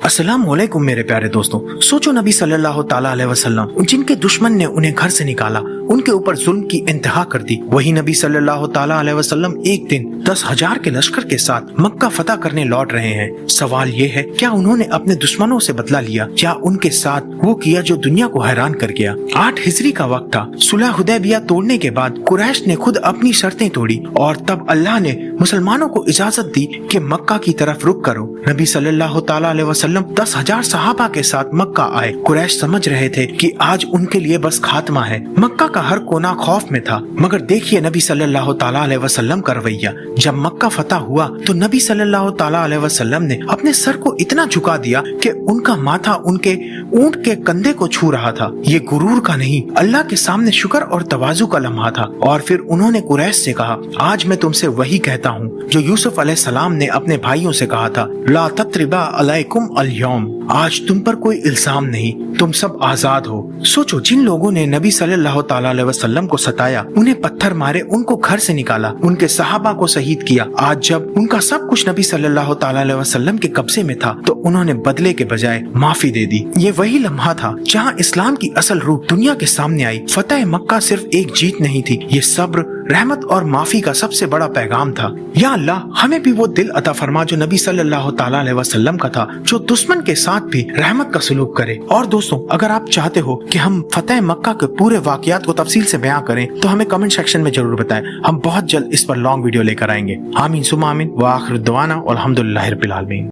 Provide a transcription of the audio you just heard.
अस्सलाम वालेकुम मेरे प्यारे दोस्तों। सोचो नबी सल्लल्लाहु ताला अलैहि वसल्लम जिनके दुश्मन ने उन्हें घर से निकाला, उनके ऊपर जुल्म की इंतहा कर दी, वही नबी सल्लल्लाहु ताला अलैहि वसल्लम एक दिन 10,000 के लश्कर के साथ मक्का फतह करने लौट रहे हैं। सवाल ये है, क्या उन्होंने अपने दुश्मनों से बदला लिया? क्या उनके साथ वो किया जो दुनिया को हैरान कर गया? 8 हिजरी का वक्त था। सुलह हुदैबिया तोड़ने के बाद कुरैश ने खुद अपनी शर्तें तोड़ी और तब अल्लाह ने मुसलमानों को इजाजत दी कि मक्का की तरफ रुख करो। नबी सल्लल्लाहु ताला अलैहि वसल्लम 10,000 सहाबा के साथ मक्का आए। कुरैश समझ रहे थे कि आज उनके लिए बस खात्मा है। मक्का का हर कोना खौफ में था, मगर देखिए नबी सल्लल्लाहु ताला अलैहि वसल्लम का रवैया। जब मक्का फतह हुआ तो नबी सल्लल्लाहु ताला अलैहि वसल्लम ने अपने सर को इतना झुका दिया कि उनका माथा उनके ऊंट के कंधे को छू रहा था। ये गुरूर का नहीं, अल्लाह के सामने शुक्र और तवाज़ु का लम्हा था। और फिर उन्होंने कुरैश से कहा, आज मैं तुमसे वही कहता हूँ जो यूसुफ अलैहिस्सलाम ने अपने भाइयों से कहा था, ला तत्रिबा अलैकुम अल-यौम, आज तुम पर कोई इल्जाम नहीं, तुम सब आजाद हो। सोचो, जिन लोगों ने नबी सल्लल्लाहु ताला अलैहि वसल्लम को सताया, उन्हें पत्थर मारे, उनको घर से निकाला, उनके सहाबा को शहीद किया, आज जब उनका सब कुछ नबी सल्लल्लाहु ताला अलैहि वसल्लम के कब्जे में था तो उन्होंने बदले के बजाय माफी दे दी। ये वही लम्हा था जहाँ इस्लाम की असल रूप दुनिया के सामने आई। फतेह मक्का सिर्फ एक जीत नहीं थी, ये सब्र, रहमत और माफी का सबसे बड़ा पैगाम था। या अल्लाह, हमें भी वो दिल अता फरमा जो नबी सल्लल्लाहु ताला अलैहि वसल्लम का था, जो दुश्मन के साथ भी रहमत का सलूक करे। और दोस्तों, अगर आप चाहते हो कि हम फतेह मक्का के पूरे वाकयात को तफसील से बयां करें तो हमें कमेंट सेक्शन में जरूर बताएं। हम बहुत जल्द इस पर लॉन्ग वीडियो लेकर आएंगे। आमीन सुम्मा आमीन व आखिर दुआना अल्हम्दुलिल्लाहि रब्बिल आलमीन।